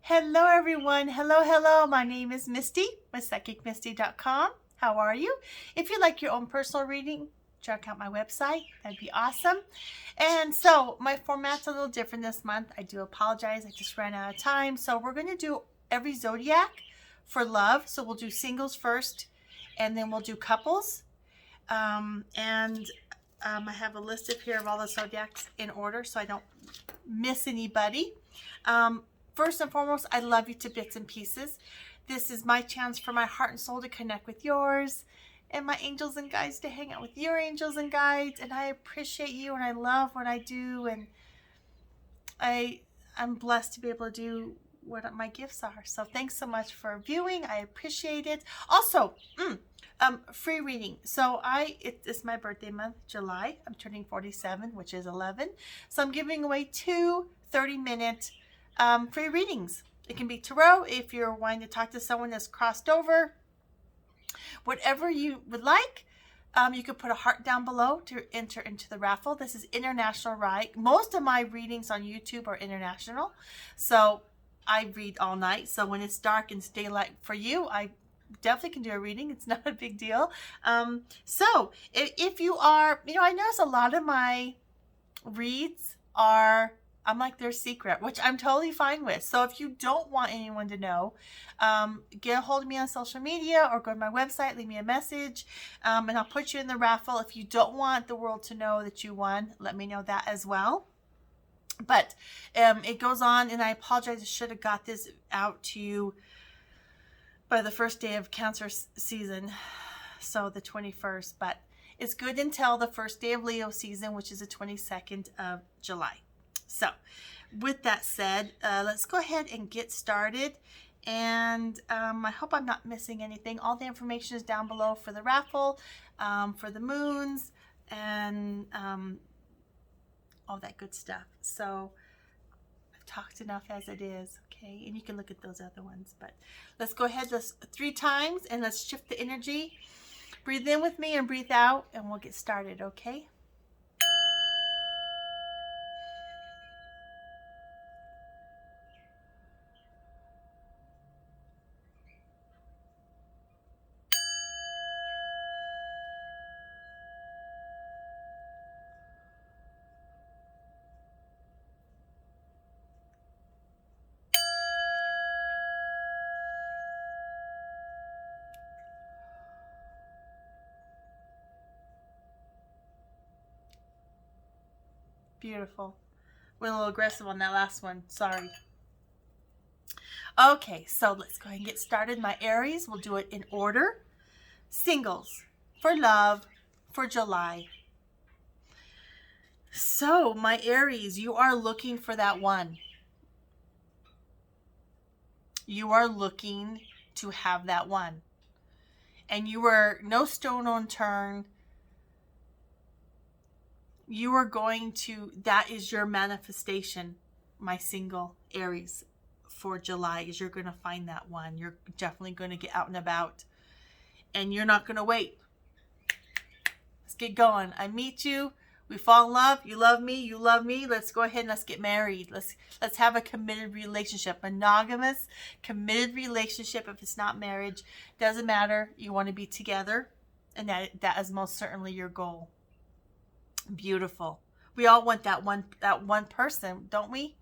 Hello everyone. Hello. My name is Misty with PsychicMisty.com. How are you? If you like your own personal reading, check out my website. That'd be awesome. And so my format's a little different this month. I do apologize. I just ran out of time. So we're going to do every zodiac for love. So we'll do singles first, and then we'll do couples. I have a list up here of all the zodiacs in order so I don't miss anybody. First and foremost, I love you to bits and pieces. This is my chance for my heart and soul to connect with yours, and my angels and guides to hang out with your angels and guides. And I appreciate you, and I love what I do, and I'm blessed to be able to do what my gifts are. So thanks so much for viewing. I appreciate it. Also, free reading. So it's my birthday month, July. I'm turning 47, which is 11. So I'm giving away two 30-minute free readings. It can be tarot if you're wanting to talk to someone that's crossed over. Whatever you would like. You could put a heart down below to enter into the raffle. This is international, right? Most of my readings on YouTube are international. So I read all night. So when it's dark and it's daylight for you, I definitely can do a reading. It's not a big deal. So if you are, I notice a lot of my reads are, I'm like their secret, which I'm totally fine with. So if you don't want anyone to know, get a hold of me on social media or go to my website, leave me a message, and I'll put you in the raffle. If you don't want the world to know that you won, let me know that as well. But it goes on, and I apologize. I should have got this out to you by the first day of Cancer season, so the 21st. But it's good until the first day of Leo season, which is the 22nd of July. So with that said, let's go ahead and get started. And I hope I'm not missing anything. All the information is down below for the raffle, for the moons, and all that good stuff. So I've talked enough as it is, okay? And you can look at those other ones. But let's go ahead, let's 3 times, and let's shift the energy. Breathe in with me and breathe out, and we'll get started, okay? Beautiful. Went a little aggressive on that last one. Sorry. Okay, so let's go ahead and get started. My Aries, we'll do it in order. Singles for love for July. So, my Aries, you are looking for that one. You are looking to have that one. And you are no stone unturned. You are going to, that is your manifestation, my single Aries, for July, is you're going to find that one. You're definitely going to get out and about, and you're not going to wait. Let's get going. I meet you. We fall in love. You love me. You love me. Let's go ahead and let's get married. Let's have a committed relationship, monogamous, committed relationship. If it's not marriage, doesn't matter. You want to be together, and that is most certainly your goal. Beautiful. We all want that one person, don't we?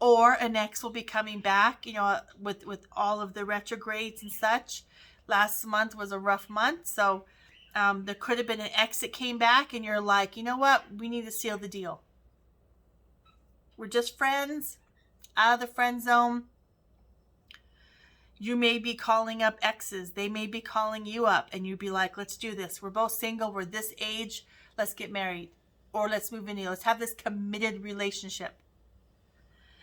Or an ex will be coming back, with all of the retrogrades and such. Last month was a rough month, so there could have been an ex that came back, and you're like, you know what? We need to seal the deal. We're just friends, out of the friend zone. You may be calling up exes. They may be calling you up, and you'd be like, let's do this. We're both single. We're this age. Let's get married. Or let's move in here. Let's have this committed relationship.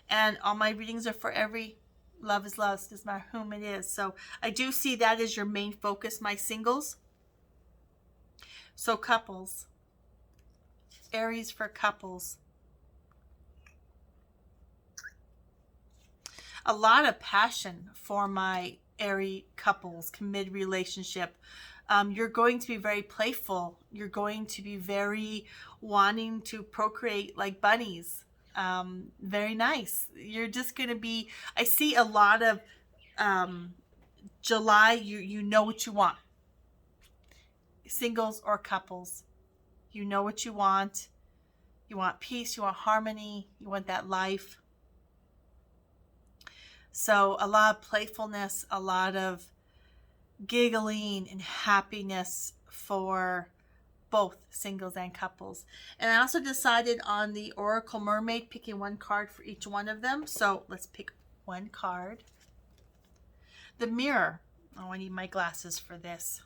And all my readings are for every love is love. Doesn't matter whom it is. So I do see that as your main focus, my singles. So couples. Aries for couples. A lot of passion for my Aries couples, committed relationship. You're going to be very playful. You're going to be very wanting to procreate like bunnies. Very nice. You're just going to be, I see a lot of July, you know what you want. Singles or couples. You know what you want. You want peace, you want harmony, you want that life. So a lot of playfulness, a lot of giggling and happiness for both singles and couples. And I also decided on the Oracle Mermaid, picking one card for each one of them. So let's pick one card. The Mirror. Oh, I need my glasses for this.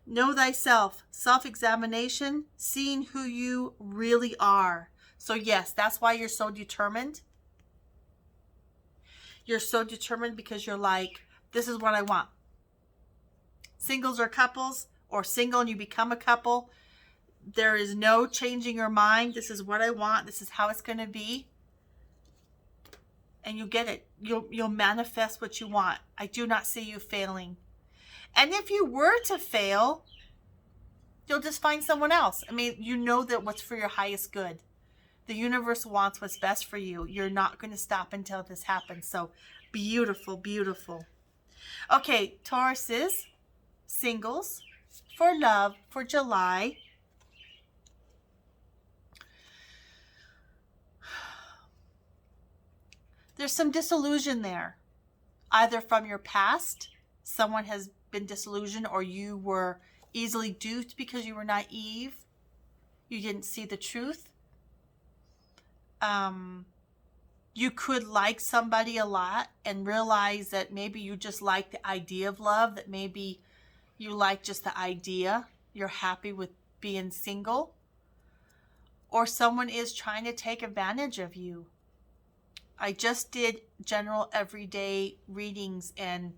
Know thyself, self-examination, seeing who you really are. So yes, that's why you're so determined. You're so determined because you're like, this is what I want. Singles or couples, or single and you become a couple, there is no changing your mind. This is what I want. This is how it's going to be. And you get it. You'll manifest what you want. I do not see you failing. And if you were to fail, you'll just find someone else. I mean, you know that what's for your highest good. The universe wants what's best for you. You're not going to stop until this happens. So beautiful, beautiful. Okay, Tauruses, singles, for love, for July. There's some disillusion there, either from your past. Someone has been disillusioned, or you were easily duped because you were naive. You didn't see the truth. You could like somebody a lot and realize that maybe you just like the idea of love, that maybe you like just the idea. You're happy with being single. Or someone is trying to take advantage of you. I just did general everyday readings, and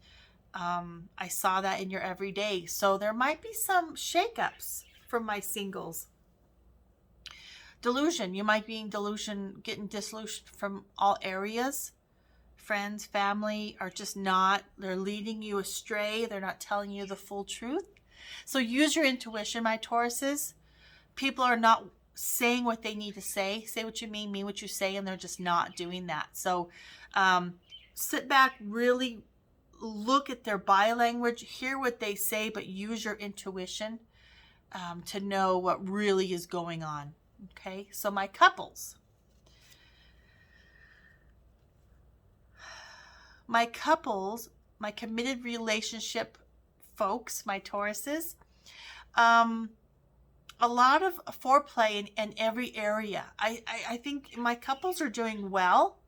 I saw that in your everyday. So there might be some shakeups from my singles. Delusion. You might be in delusion, getting disillusioned from all areas. Friends, family are just not, they're leading you astray. They're not telling you the full truth. So use your intuition, my Tauruses. People are not saying what they need to say. Say what you mean what you say, and they're just not doing that. So sit back, really look at their body language, hear what they say, but use your intuition to know what really is going on. Okay, so my couples. My couples, my committed relationship folks, my Tauruses, a lot of foreplay in every area. I think my couples are doing well,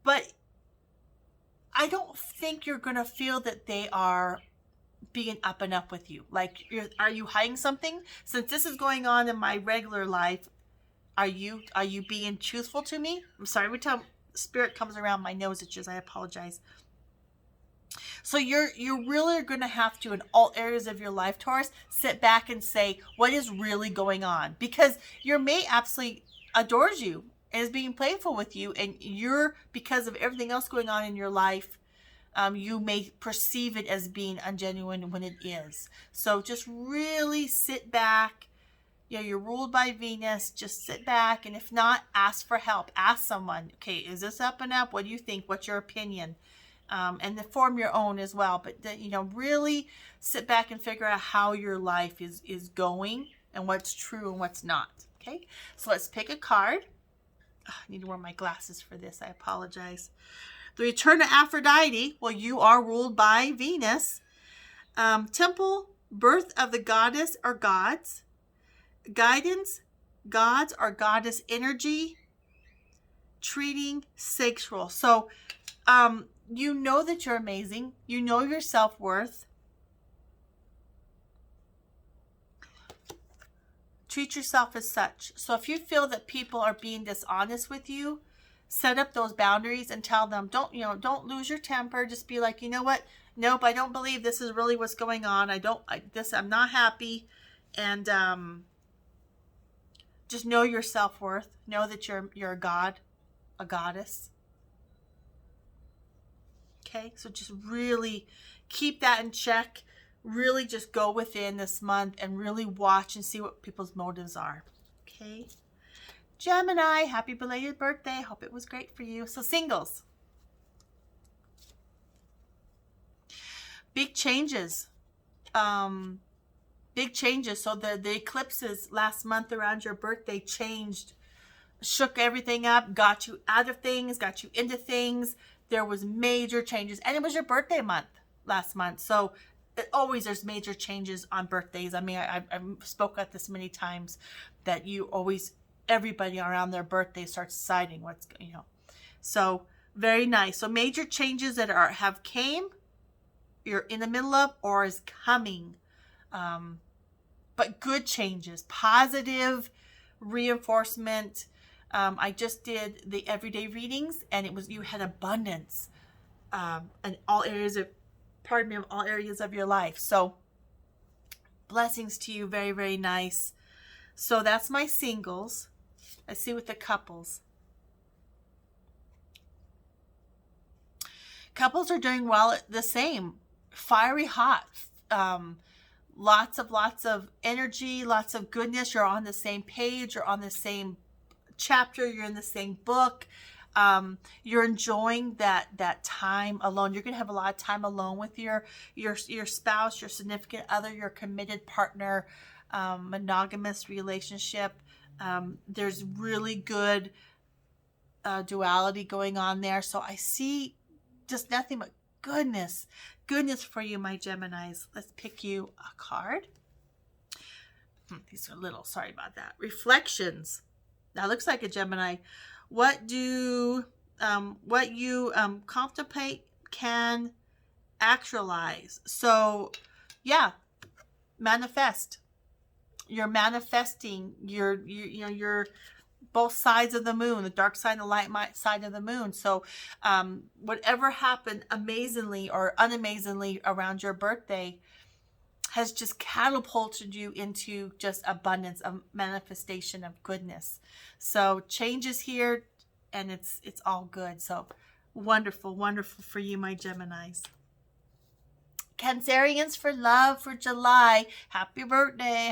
but I don't think you're going to feel that they are being up and up with you. Like, are you hiding something? Since this is going on in my regular life, are you being truthful to me? I'm sorry, every time spirit comes around my nose itches, I apologize. So you really are going to have to, in all areas of your life, Taurus, sit back and say, what is really going on? Because your mate absolutely adores you and is being playful with you, and you're, because of everything else going on in your life, you may perceive it as being ungenuine when it is. So just really sit back. You know, you're ruled by Venus. Just sit back, and if not, ask for help. Ask someone, okay, is this up and up? What do you think? What's your opinion? And then form your own as well. But really sit back and figure out how your life is going and what's true and what's not. Okay, so let's pick a card. Oh, I need to wear my glasses for this. I apologize. The return of Aphrodite. Well, you are ruled by Venus. Temple, birth of the goddess or gods. Guidance, gods or goddess energy. Treating, sexual. So, you know that you're amazing. You know your self-worth. Treat yourself as such. So if you feel that people are being dishonest with you, set up those boundaries and tell them, don't lose your temper. Just be like, you know what? Nope, I don't believe this is really what's going on. I'm not happy. And just know your self-worth. Know that you're a god, a goddess. Okay, so just really keep that in check. really just go within this month and really watch and see what people's motives are. Okay. Gemini, happy belated birthday. Hope it was great for you. So singles. Big changes. Big changes. So the eclipses last month around your birthday changed, shook everything up, got you out of things, got you into things. There was major changes. And it was your birthday month last month. So always there's major changes on birthdays. I mean, I've spoke about this many times, that you always, everybody around their birthday starts deciding what's, So very nice. So major changes that have came, you're in the middle of, or is coming. But good changes, positive reinforcement. I just did the everyday readings, and it was, you had abundance in all areas of, all areas of your life. So blessings to you. Very, very nice. So that's my singles. Let's see with the couples. Couples are doing well, the same. Fiery hot. Lots of energy, lots of goodness. You're on the same page. You're on the same chapter. You're in the same book. You're enjoying that time alone. You're going to have a lot of time alone with your spouse, your significant other, your committed partner, monogamous relationship. There's really good duality going on there. So I see just nothing but goodness for you, my Geminis. Let's pick you a card. These are little, sorry about that. Reflections. That looks like a Gemini. What you contemplate can actualize. So yeah, manifest. You're manifesting. You're both sides of the moon, the dark side and the light side of the moon. So whatever happened amazingly or unamazingly around your birthday has just catapulted you into just abundance, a manifestation of goodness. So changes here, and it's all good. So wonderful for you, my Geminis. Cancerians for love for July. Happy birthday,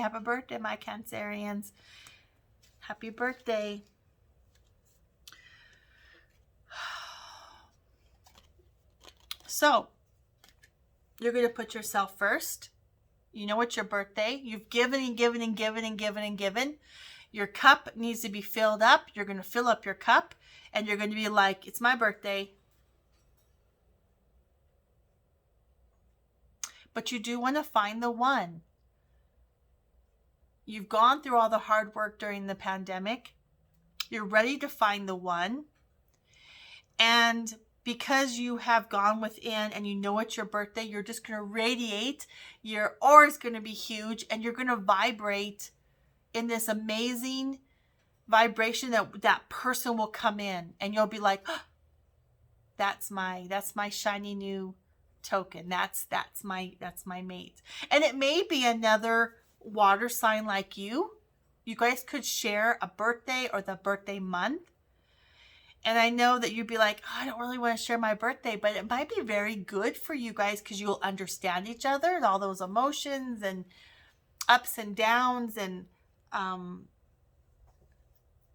my Cancerians. Happy birthday. So, you're going to put yourself first. You know it's your birthday. You've given and given and given and given and given. Your cup needs to be filled up. You're going to fill up your cup, and you're going to be like, it's my birthday. But you do want to find the one. You've gone through all the hard work during the pandemic. You're ready to find the one. And because you have gone within and you know it's your birthday, you're just going to radiate. Your aura is going to be huge, and you're going to vibrate in this amazing vibration that person will come in, and you'll be like, oh, that's my shiny new token. That's my mate. And it may be another water sign like you. You guys could share a birthday or the birthday month. And I know that you'd be like, oh, I don't really want to share my birthday, but it might be very good for you guys because you'll understand each other and all those emotions and ups and downs. And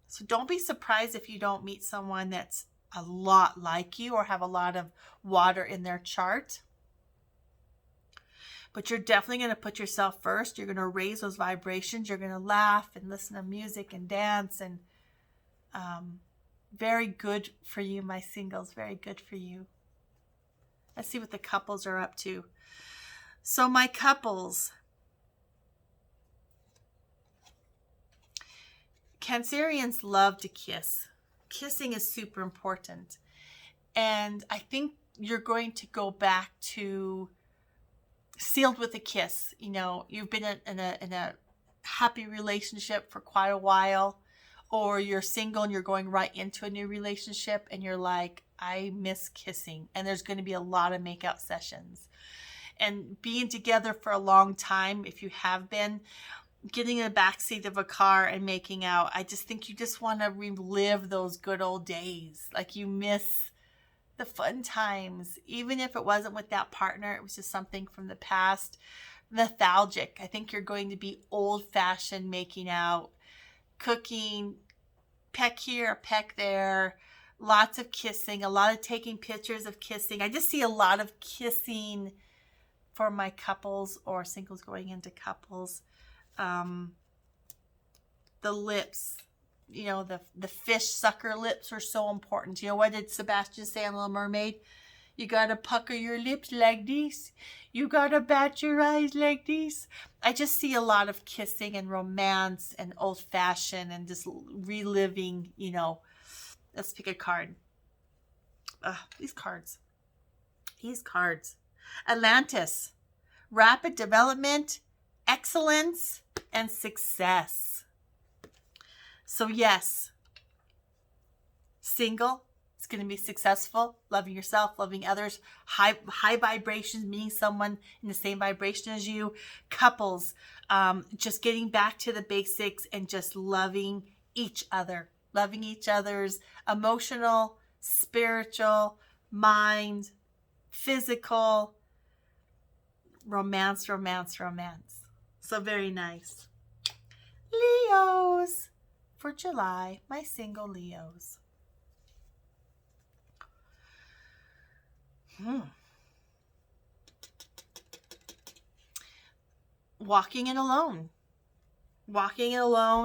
so don't be surprised if you don't meet someone that's a lot like you or have a lot of water in their chart. But you're definitely going to put yourself first. You're going to raise those vibrations. You're going to laugh and listen to music and dance. And very good for you, my singles. Very good for you. Let's see what the couples are up to. So my couples. Cancerians love to kiss. Kissing is super important. And I think you're going to go back to sealed with a kiss. You know, you've been in a happy relationship for quite a while, or you're single and you're going right into a new relationship and you're like, I miss kissing. And there's going to be a lot of makeout sessions. And being together for a long time, if you have been, getting in the backseat of a car and making out, I just think you just want to relive those good old days. Like you miss the fun times, even if it wasn't with that partner, it was just something from the past. Nostalgic. I think you're going to be old-fashioned, making out, cooking, peck here, peck there, lots of kissing, a lot of taking pictures of kissing. I just see a lot of kissing for my couples or singles going into couples. The lips, you know, the fish sucker lips are so important. You know, what did Sebastian say on Little Mermaid? You gotta pucker your lips like this. You gotta bat your eyes like this. I just see a lot of kissing and romance and old-fashioned and just reliving, you know. Let's pick a card. These cards. Atlantis. Rapid development, excellence, and success. So yes, single, it's going to be successful, loving yourself, loving others, high vibrations, meeting someone in the same vibration as you. Couples, just getting back to the basics and just loving each other, loving each other's emotional, spiritual, mind, physical, romance. So very nice. Leos for July, my single Leos. Walking it alone,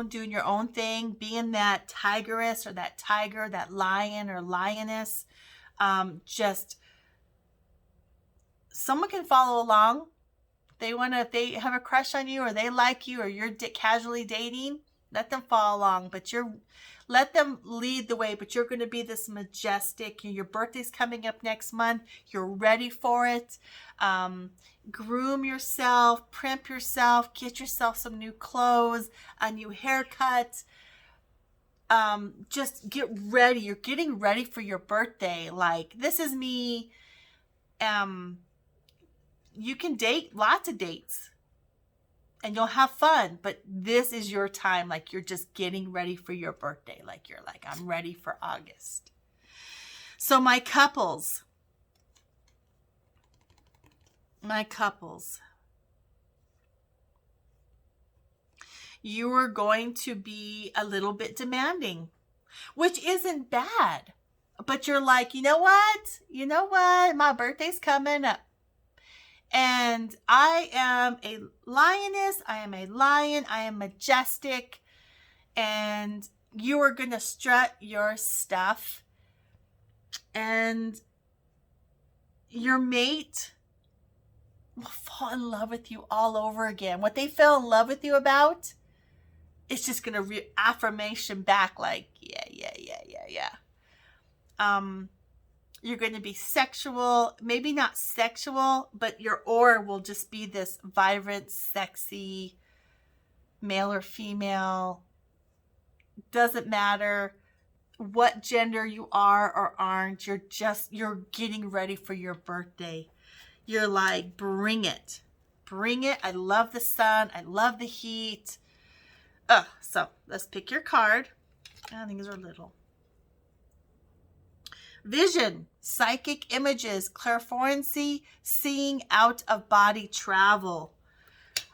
doing your own thing, being that tigress or that tiger, that lion or lioness. Just someone can follow along. If they have a crush on you or they like you or you're casually dating, let them follow along, but let them lead the way. But you're going to be this majestic. Your birthday's coming up next month. You're ready for it. Groom yourself, primp yourself, get yourself some new clothes, a new haircut. Just get ready. You're getting ready for your birthday. Like, this is me. You can date lots of dates and you'll have fun, but this is your time. Like, you're just getting ready for your birthday. Like, you're like, I'm ready for August. So my couples, you are going to be a little bit demanding, which isn't bad, but you're like, you know what? My birthday's coming up. And I am a lioness. I am a lion. I am majestic. And you are going to strut your stuff. And your mate will fall in love with you all over again. What they fell in love with you about, it's just going to affirmation back like, yeah. You're going to be sexual, maybe not sexual, but your aura will just be this vibrant, sexy, male or female. Doesn't matter what gender you are or aren't. You're getting ready for your birthday. You're like, bring it. I love the sun. I love the heat. So let's pick your card. I think these are little. Vision, psychic images, clairvoyancy, seeing out of body travel.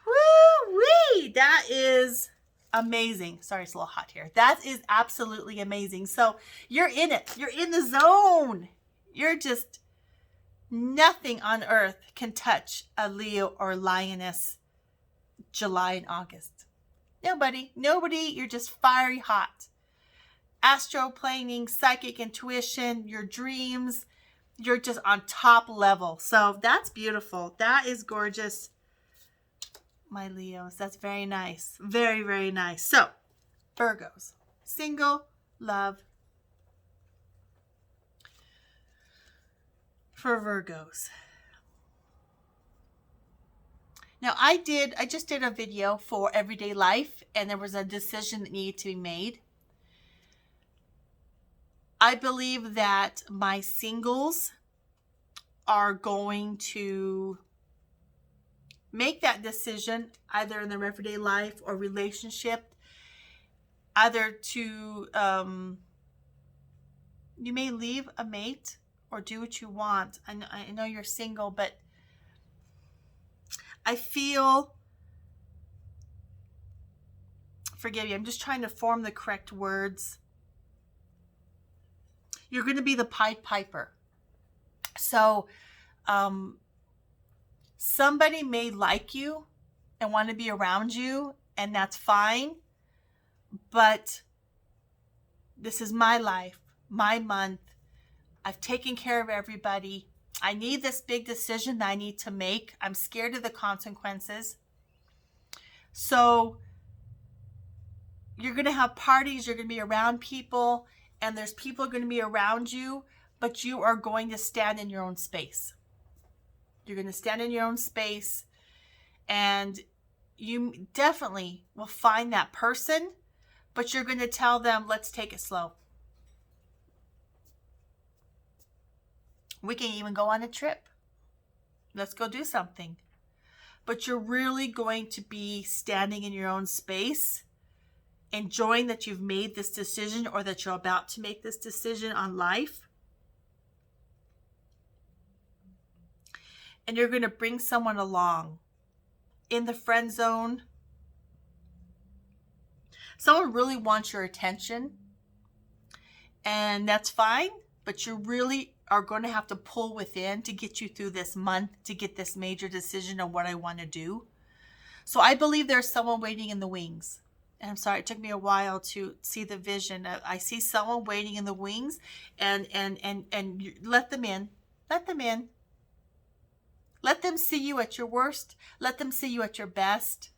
Woo-wee! That is amazing. Sorry, it's a little hot here. That is absolutely amazing. So you're in it. You're in the zone. You're just, nothing on earth can touch a Leo or lioness July and August. Nobody. You're just fiery hot. Astroplaning, psychic intuition, your dreams, you're just on top level. So that's beautiful. That is gorgeous, my Leos. That's very nice. Very, very nice. So, Virgos, single, love. For Virgos. Now, I just did a video for everyday life, and there was a decision that needed to be made. I believe that my singles are going to make that decision either in their everyday life or relationship, either to, you may leave a mate or do what you want. I know you're single, but I feel, forgive me, I'm just trying to form the correct words. You're going to be the Pied Piper. So somebody may like you and want to be around you, and that's fine. But this is my life, my month. I've taken care of everybody. I need this big decision that I need to make. I'm scared of the consequences. So you're going to have parties, you're going to be around people, and there's people going to be around you, but you are going to stand in your own space. You're going to stand in your own space, and you definitely will find that person, but you're going to tell them, let's take it slow. We can even go on a trip. Let's go do something. But you're really going to be standing in your own space, enjoying that you've made this decision or that you're about to make this decision on life. And you're going to bring someone along in the friend zone. Someone really wants your attention, and that's fine, but you really are going to have to pull within to get you through this month, to get this major decision of what I want to do. So I believe there's someone waiting in the wings. And I'm sorry, it took me a while to see the vision. I see someone waiting in the wings, and let them in. Let them in. Let them see you at your worst. Let them see you at your best.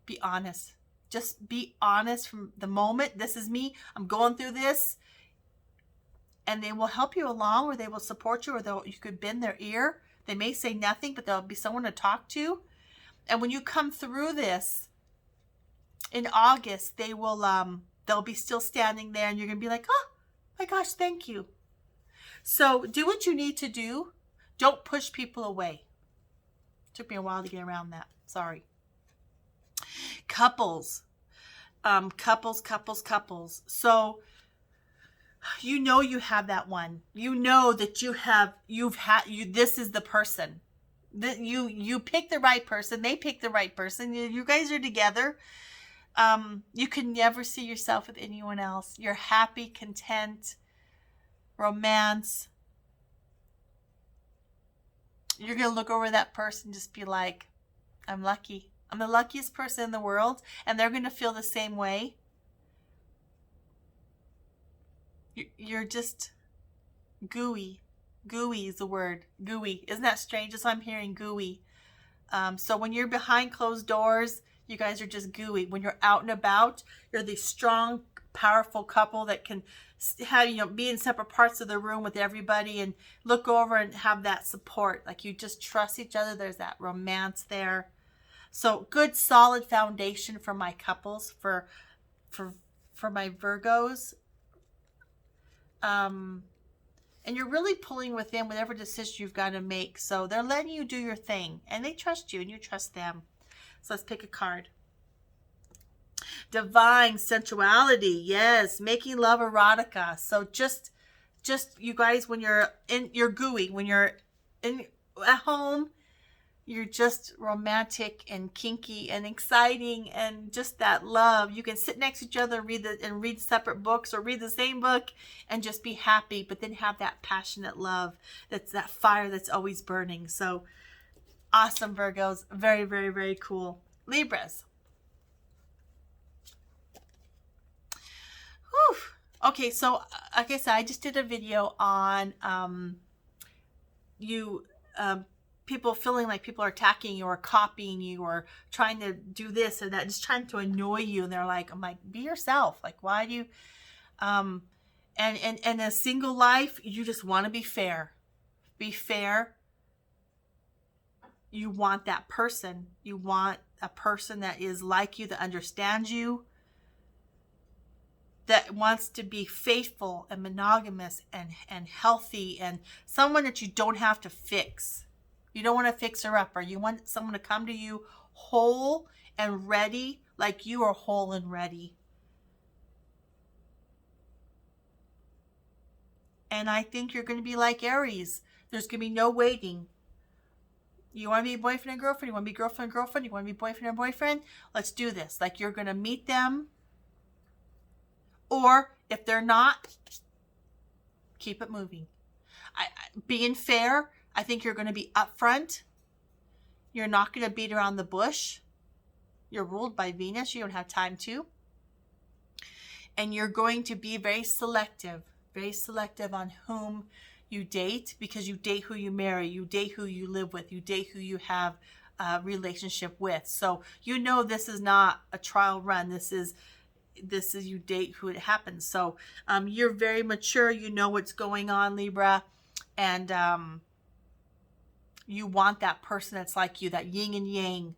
Be honest. Just be honest from the moment. This is me. I'm going through this. And they will help you along, or they will support you, or you could bend their ear. They may say nothing, but there'll be someone to talk to. And when you come through this in August, they will they'll be still standing there, and you're going to be like, oh my gosh, thank you. So do what you need to do. Don't push people away. Took me a while to get around that. Sorry. Couples. Couples. So you know you have that one. You know that this is the person. That you pick the right person. They pick the right person. You guys are together. You can never see yourself with anyone else. You're happy, content, romance. You're going to look over that person and just be like, I'm lucky. I'm the luckiest person in the world. And they're going to feel the same way. You're just gooey. Gooey is the word. Gooey. Isn't that strange? That's why I'm hearing gooey. So when you're behind closed doors, you guys are just gooey. When you're out and about, you're the strong, powerful couple that can have, be in separate parts of the room with everybody and look over and have that support. Like you just trust each other. There's that romance there. So good, solid foundation for my couples, for my Virgos. And you're really pulling within whatever decision you've got to make. So they're letting you do your thing, and they trust you and you trust them. So let's pick a card. Divine sensuality. Yes. Making love erotica. So just you guys, when you're gooey, when you're at home, you're just romantic and kinky and exciting and just that love. You can sit next to each other and read separate books or read the same book and just be happy, but then have that passionate love. That's that fire that's always burning. So awesome, Virgos. Very, very, very cool. Libras. Whew. Okay, so like I said, I just did a video on people feeling like people are attacking you or copying you or trying to do this or that, just trying to annoy you. And they're like, I'm like, be yourself. Like, why do you, and a single life, you just want to be fair. Be fair. You want that person. You want a person that is like you, that understands you, that wants to be faithful and monogamous and healthy, and someone that you don't have to fix. You don't want to fix her up, or you want someone to come to you whole and ready, like you are whole and ready. And I think you're going to be like Aries. There's going to be no waiting. You want to be boyfriend and girlfriend? You want to be girlfriend and girlfriend? You want to be boyfriend and boyfriend? Let's do this. Like, you're going to meet them. Or if they're not, keep it moving. Being fair, I think you're going to be upfront. You're not going to beat around the bush. You're ruled by Venus. You don't have time to. And you're going to be very selective on whom you date, because you date who you marry, you date who you live with, you date who you have a relationship with. So you know this is not a trial run. This is you date who it happens. So you're very mature. You know what's going on, Libra, and you want that person that's like you, that yin and yang.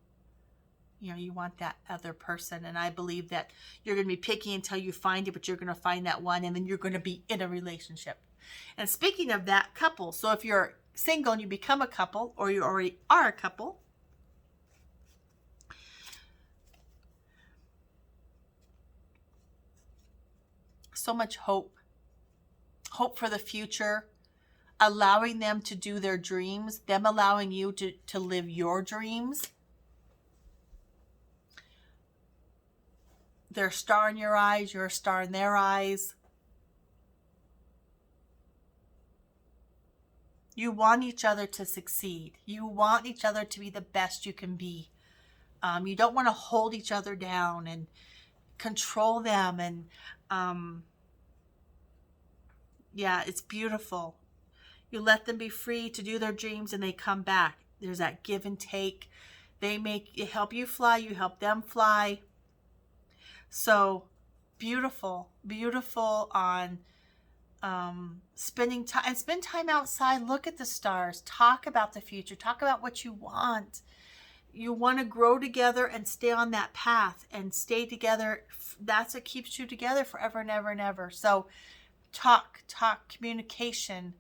You know, you want that other person. And I believe that you're going to be picky until you find it, but you're going to find that one, and then you're going to be in a relationship. And speaking of that, couple. So if you're single and you become a couple, or you already are a couple, so much hope for the future, allowing them to do their dreams, them allowing you to live your dreams. They're a star in your eyes, you're a star in their eyes. You want each other to succeed. You want each other to be the best you can be. You don't want to hold each other down and control them. And yeah, it's beautiful. You let them be free to do their dreams, and they come back. There's that give and take. They help you fly, you help them fly. So beautiful on spending time, and spend time outside. Look at the stars. Talk about the future. Talk about what you want. You want to grow together and stay on that path and stay together. That's what keeps you together forever and ever and ever. So talk, communication.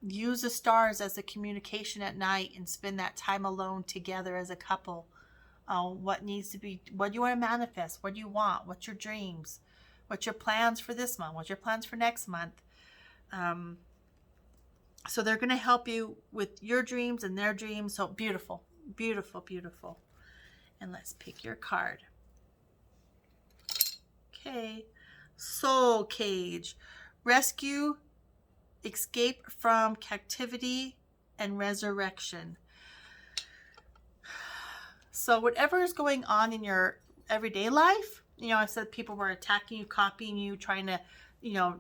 Use the stars as a communication at night, and spend that time alone together as a couple. What needs to be, what do you want to manifest? What do you want? What's your dreams? What's your plans for this month? What's your plans for next month? So they're going to help you with your dreams and their dreams. So beautiful. And let's pick your card. Okay. Soul Cage. Rescue, escape from captivity, and resurrection. So whatever is going on in your everyday life, I said people were attacking you, copying you, trying to,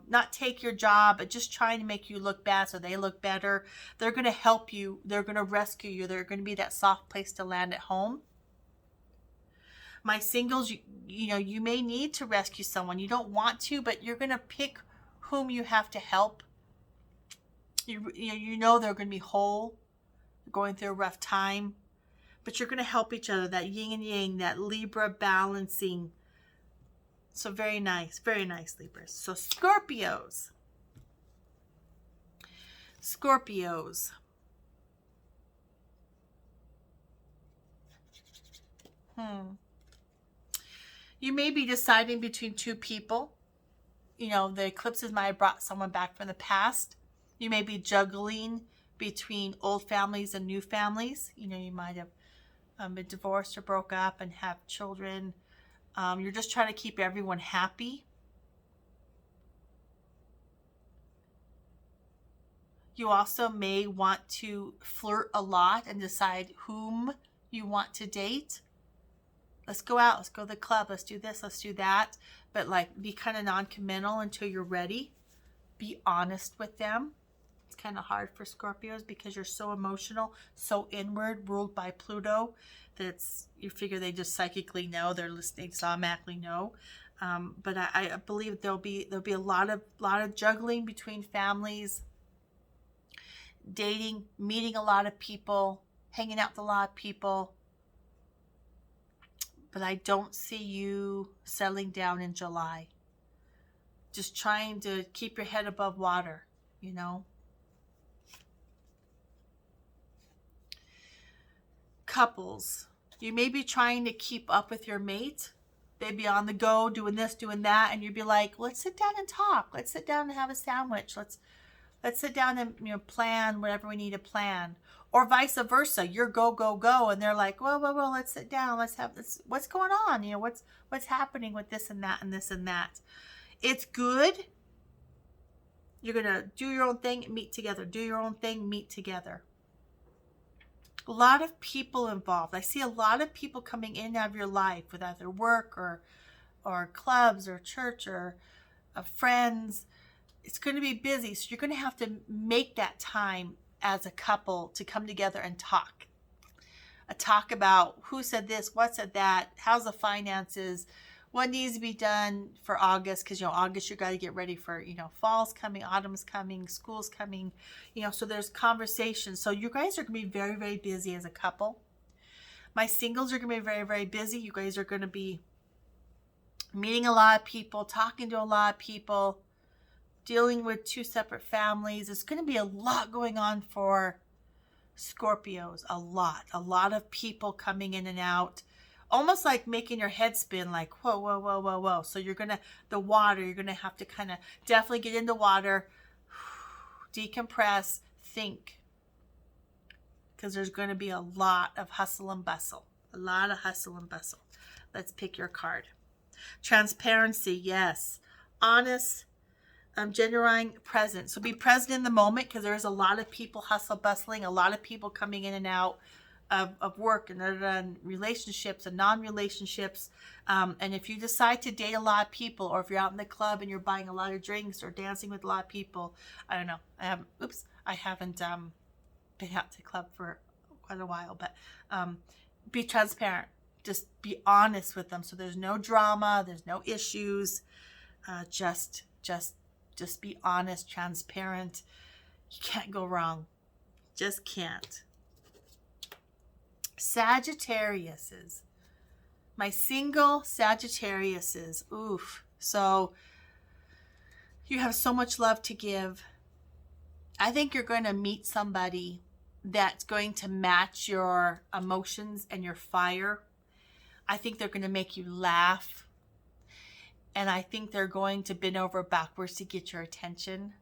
not take your job, but just trying to make you look bad so they look better. They're going to help you. They're going to rescue you. They're going to be that soft place to land at home. My singles, you may need to rescue someone. You don't want to, but you're going to pick whom you have to help. They're going to be whole, going through a rough time. But you're going to help each other, that yin and yang, that Libra balancing. So very nice, Libras. So Scorpios. You may be deciding between two people. The eclipses might have brought someone back from the past. You may be juggling between old families and new families. You might have been divorced or broke up and have children. You're just trying to keep everyone happy. You also may want to flirt a lot and decide whom you want to date. Let's go out, let's go to the club, let's do this, let's do that. But be kind of non-committal until you're ready. Be honest with them. It's kind of hard for Scorpios because you're so emotional, so inward, ruled by Pluto, that you figure they just psychically know, they're listening, so automatically know. But I believe there'll be a lot of juggling between families, dating, meeting a lot of people, hanging out with a lot of people. But I don't see you settling down in July. Just trying to keep your head above water, Couples. You may be trying to keep up with your mate, they'd be on the go doing this, doing that, and you'd be like, let's sit down and talk. Let's sit down and have a sandwich. Let's sit down and plan whatever we need to plan. Or vice versa. You're go, go, go, and they're like, whoa, whoa, whoa, let's sit down. Let's have this. What's going on? What's happening with this and that and this and that. It's good. You're going to do your own thing, meet together. Do your own thing, meet together. A lot of people involved. I see a lot of people coming in and out of your life with either work or clubs or church or friends. It's going to be busy. So you're going to have to make that time as a couple to come together and talk. Talk about who said this, what said that, how's the finances, what needs to be done for August, because August you got to get ready for fall's coming, autumn's coming, school's coming, so there's conversations. So you guys are going to be very, very busy as a couple. My singles are going to be very, very busy. You guys are going to be meeting a lot of people, talking to a lot of people, dealing with two separate families. There's going to be a lot going on for Scorpios. A lot of people coming in and out. Almost like making your head spin, like, whoa, whoa, whoa, whoa, whoa. So you're going to have to kind of definitely get into water, decompress, think. Because there's going to be a lot of hustle and bustle. A lot of hustle and bustle. Let's pick your card. Transparency, yes. Honest, genuine, present. So be present in the moment, because there's a lot of people hustle, bustling, a lot of people coming in and out of work and relationships and non-relationships. And if you decide to date a lot of people, or if you're out in the club and you're buying a lot of drinks or dancing with a lot of people, I don't know. I haven't been out to the club for quite a while, but be transparent. Just be honest with them. So there's no drama, there's no issues. Just be honest, transparent. You can't go wrong. Just can't. Sagittariuses. My single Sagittariuses. Oof. So you have so much love to give. I think you're going to meet somebody that's going to match your emotions and your fire. I think they're going to make you laugh. And I think they're going to bend over backwards to get your attention.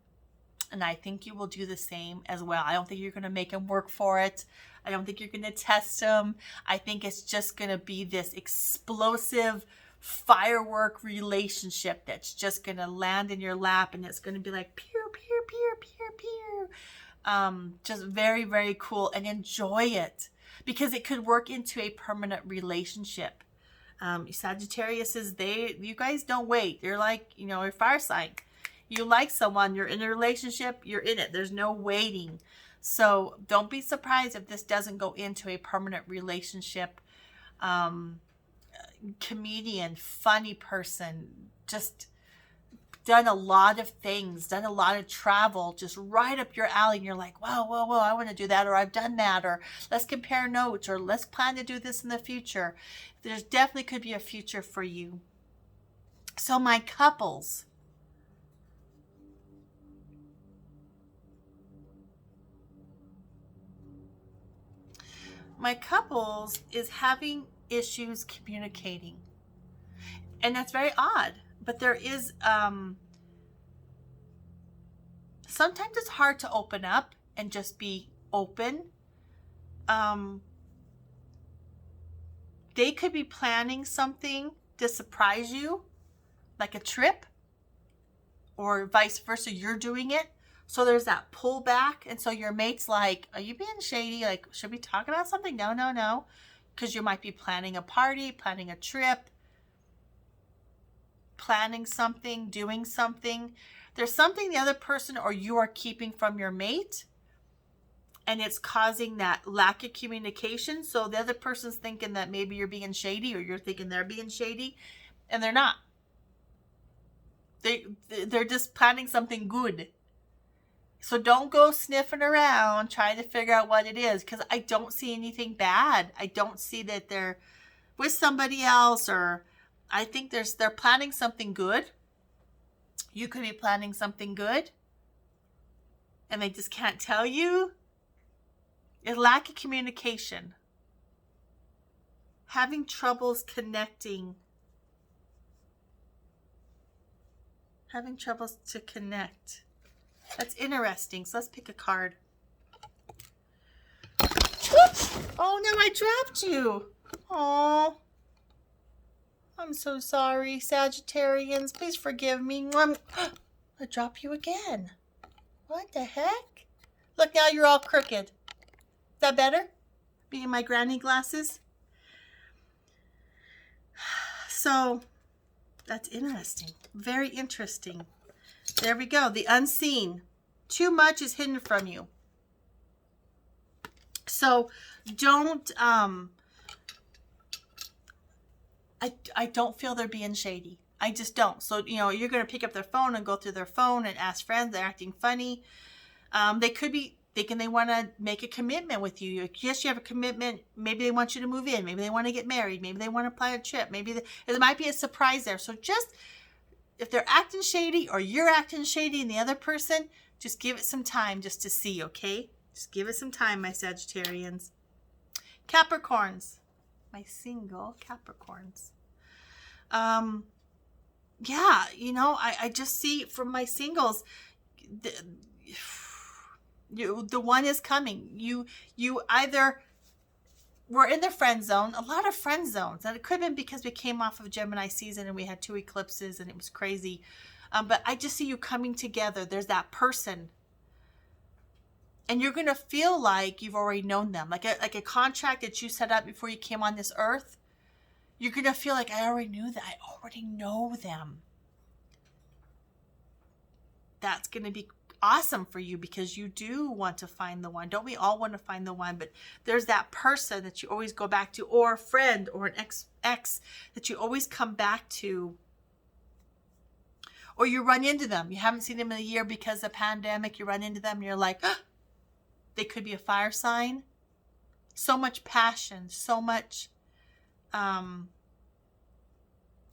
And I think you will do the same as well. I don't think you're going to make them work for it. I don't think you're going to test them. I think it's just going to be this explosive firework relationship that's just going to land in your lap, and it's going to be like pew, pew, pew, pew, pew. Just very, very cool, and enjoy it, because it could work into a permanent relationship. Sagittarius you guys don't wait. You're like, a fire sign. You like someone, you're in a relationship, you're in it. There's no waiting. So don't be surprised if this doesn't go into a permanent relationship. Comedian, funny person, just done a lot of things, done a lot of travel, just right up your alley. And you're like, whoa, whoa, whoa, I want to do that, or I've done that, or let's compare notes, or let's plan to do this in the future. There's definitely could be a future for you. So my couples, is having issues communicating. And that's very odd. But there is, sometimes it's hard to open up and just be open. They could be planning something to surprise you, like a trip, or vice versa, you're doing it. So there's that pullback. And so your mate's like, are you being shady? Like, should we talk about something? No. Because you might be planning a party, planning a trip, planning something, doing something. There's something the other person or you are keeping from your mate, and it's causing that lack of communication. So the other person's thinking that maybe you're being shady, or you're thinking they're being shady, and they're not. They're just planning something good. So don't go sniffing around trying to figure out what it is, because I don't see anything bad. I don't see that they're with somebody else, or I think they're planning something good. You could be planning something good, and they just can't tell you. A lack of communication. Having troubles connecting Having troubles to connect. That's interesting. So let's pick a card. Whoops! Oh no, I dropped you. Oh, I'm so sorry, Sagittarians. Please forgive me. I dropped you again. What the heck? Look, now you're all crooked. Is that better? Being my granny glasses? So, that's interesting. Very interesting. There we go. The unseen. Too much is hidden from you. So, don't, I don't feel they're being shady. I just don't. So, you know, you're going to pick up their phone and go through their phone and ask friends. They're acting funny. They could be thinking they want to make a commitment with you. Yes, you have a commitment. Maybe they want you to move in. Maybe they want to get married. Maybe they want to plan a trip. Maybe there might be a surprise there. So just, if they're acting shady or you're acting shady and the other person, just give it some time just to see, okay? Just give it some time, my Sagittarians. Capricorns. My single Capricorns. Yeah, you know, I just see from my singles, the one is coming. You either were in the friend zone, a lot of friend zones, and it could have been because we came off of Gemini season and we had 2 eclipses and it was crazy. But I just see you coming together. There's that person. And you're going to feel like you've already known them. Like a contract that you set up before you came on this earth. You're going to feel like, I already knew that. I already know them. That's going to be awesome for you because you do want to find the one. Don't we all want to find the one? But there's that person that you always go back to, or a friend or an ex that you always come back to. Or you run into them. You haven't seen them in a year because of the pandemic. You run into them and you're like, oh, they could be a fire sign. So much passion, so much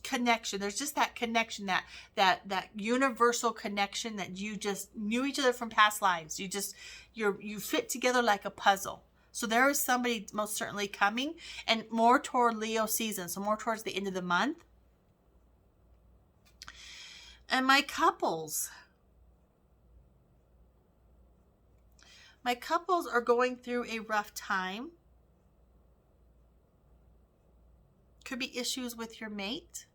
connection. There's just that connection, that universal connection that you just knew each other from past lives. You fit together like a puzzle. So there is somebody most certainly coming, and more toward Leo season, so more towards the end of the month. And my couples are going through a rough time. Could be issues with your mate.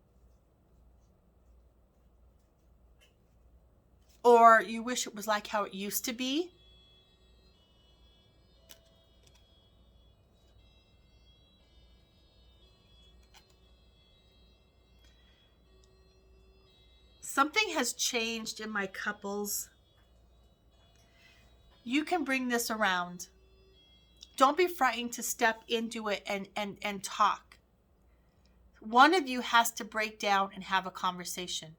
Or you wish it was like how it used to be. Something has changed in my couples. You can bring this around. Don't be frightened to step into it and talk. One of you has to break down and have a conversation.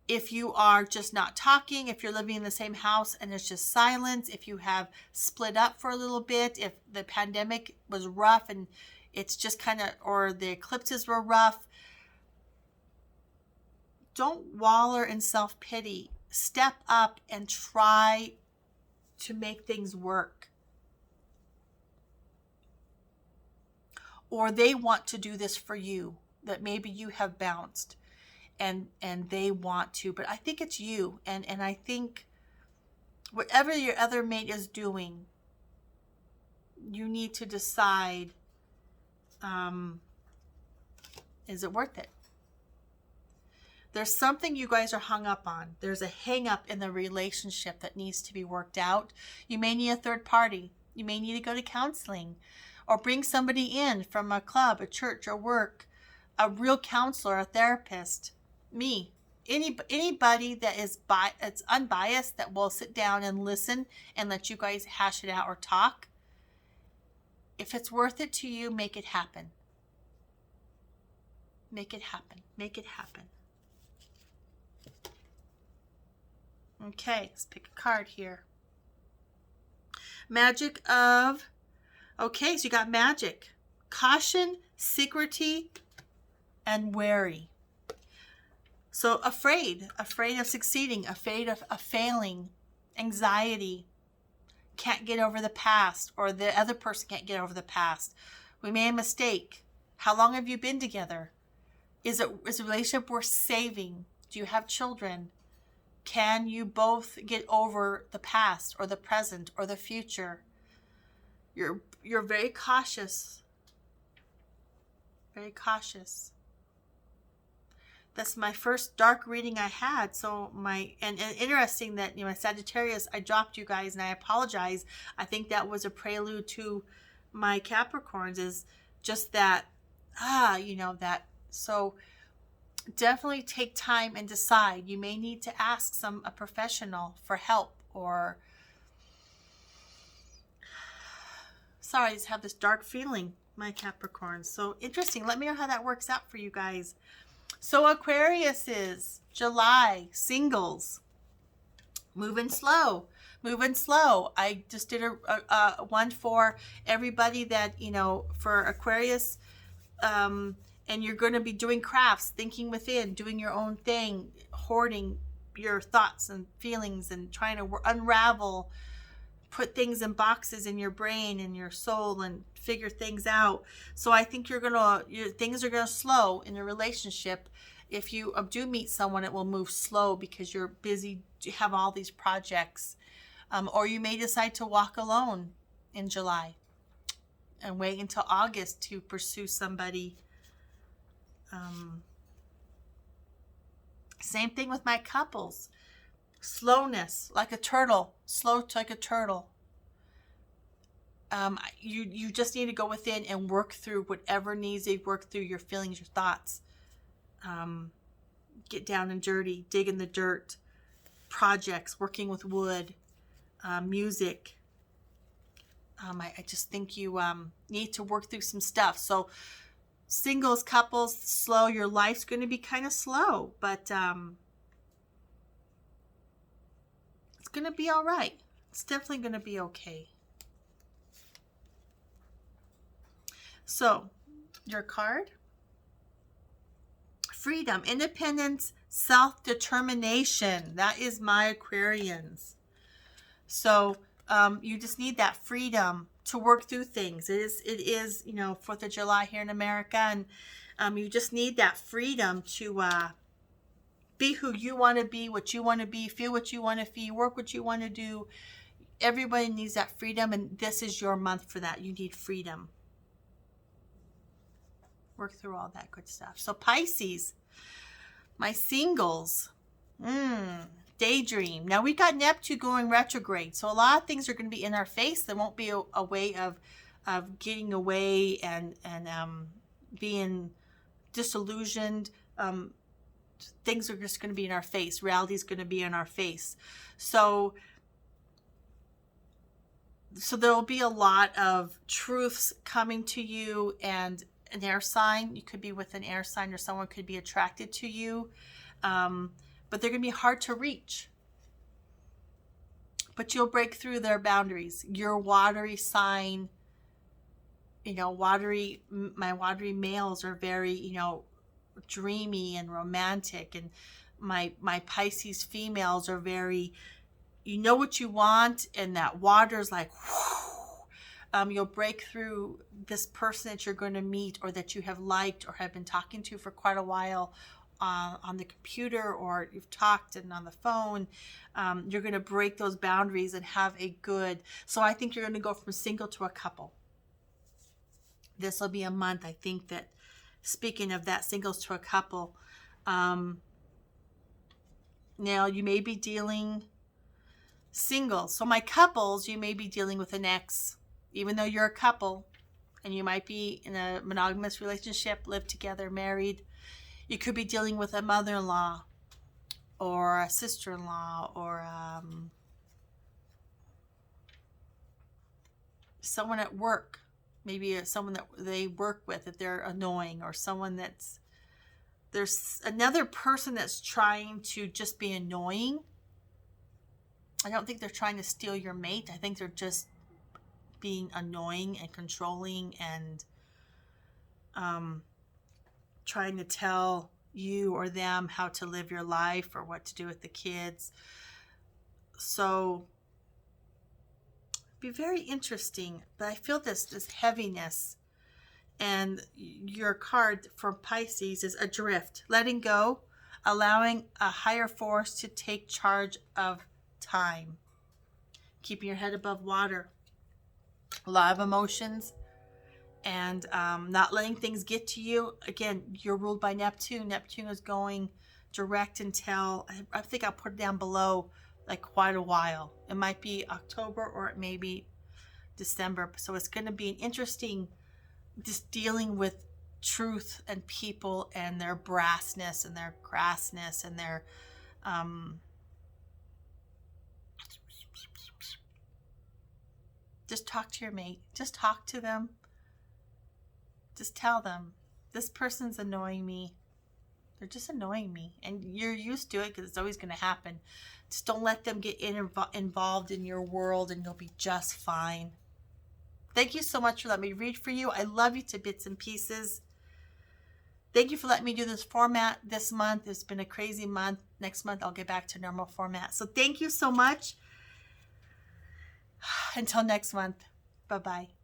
If you are just not talking, if you're living in the same house and there's just silence, if you have split up for a little bit, if the pandemic was rough and it's just kind of, or the eclipses were rough, don't wallow in self-pity. Step up and try to make things work. Or they want to do this for you, that maybe you have bounced and they want to, but I think it's you. And I think whatever your other mate is doing, you need to decide, is it worth it? There's something you guys are hung up on. There's a hang up in the relationship that needs to be worked out. You may need a third party. You may need to go to counseling or bring somebody in from a club, a church, or work, a real counselor, a therapist, me, anybody that is that's unbiased, that will sit down and listen and let you guys hash it out or talk. If it's worth it to you, make it happen. Make it happen. Make it happen. Okay, let's pick a card here. Magic of, okay, so you got magic, caution, secrecy, and wary. So afraid of succeeding, afraid of failing, anxiety, can't get over the past, or the other person can't get over the past. We made a mistake. How long have you been together? Is a relationship worth saving? Do you have children? Can you both get over the past or the present or the future? You're very cautious. Very cautious. That's my first dark reading I had. So and interesting that, you know, Sagittarius, I dropped you guys and I apologize. I think that was a prelude to my Capricorns, is just that, you know, that. So definitely take time and decide. You may need to ask a professional for help, or sorry, I just have this dark feeling, my Capricorns. So interesting. Let me know how that works out for you guys. So Aquarius is July, singles. Moving slow. I just did a one for everybody that, you know, for Aquarius, and you're going to be doing crafts, thinking within, doing your own thing, hoarding your thoughts and feelings and trying to unravel, put things in boxes in your brain and your soul and figure things out. So I think things are going to slow in your relationship. If you do meet someone, it will move slow because you're busy, you have all these projects. Or you may decide to walk alone in July and wait until August to pursue somebody. Same thing with my couples. Slowness, like a turtle. Slow like a turtle. You just need to go within and work through whatever needs to work through, your feelings, your thoughts. Get down and dirty, dig in the dirt, projects, working with wood, music. I just think you need to work through some stuff. So singles, couples, slow. Your life's going to be kind of slow, but it's going to be all right. It's definitely going to be okay. So your card: freedom, independence, self-determination. That is my Aquarians. So you just need that freedom to work through things. It is, you know, 4th of July here in America, and you just need that freedom to be who you want to be, what you want to be, feel what you want to feel, work what you want to do. Everybody needs that freedom, and this is your month for that. You need freedom. Work through all that good stuff. So Pisces, my singles. Daydream. Now we got Neptune going retrograde, so a lot of things are going to be in our face. There won't be a way of getting away and being disillusioned. Things are just going to be in our face. Reality is going to be in our face. So there will be a lot of truths coming to you, and an air sign. You could be with an air sign, or someone could be attracted to you. But they're going to be hard to reach. But you'll break through their boundaries. Your watery sign, you know, my watery males are very, you know, dreamy and romantic. And my Pisces females are very, you know what you want, and that water's like, whoo. You'll break through this person that you're going to meet, or that you have liked or have been talking to for quite a while, on the computer, or you've talked and on the phone. You're going to break those boundaries and have a good, so I think you're going to go from single to a couple. This will be a month, I think, that, speaking of that, singles to a couple. Now you may be dealing singles. So my couples, you may be dealing with an ex, even though you're a couple, and you might be in a monogamous relationship, live together, married. You could be dealing with a mother-in-law or a sister-in-law, or someone at work, maybe someone that they work with that they're annoying, or someone there's another person that's trying to just be annoying. I don't think they're trying to steal your mate. I think they're just being annoying and controlling, and trying to tell you or them how to live your life or what to do with the kids. So be very interesting. But I feel this heaviness, and your card for Pisces is adrift, letting go allowing a higher force to take charge of time, keeping your head above water, a lot of emotions, and not letting things get to you. Again, you're ruled by Neptune. Neptune is going direct until, I think I'll put it down below, like quite a while. It might be October or it may be December. So it's going to be an interesting, just dealing with truth and people and their brassness and their crassness and their just talk to your mate. Just talk to them. Just tell them, this person's annoying me. They're just annoying me. And you're used to it because it's always going to happen. Just don't let them get involved in your world, and you'll be just fine. Thank you so much for letting me read for you. I love you to bits and pieces. Thank you for letting me do this format this month. It's been a crazy month. Next month, I'll get back to normal format. So thank you so much. Until next month. Bye-bye.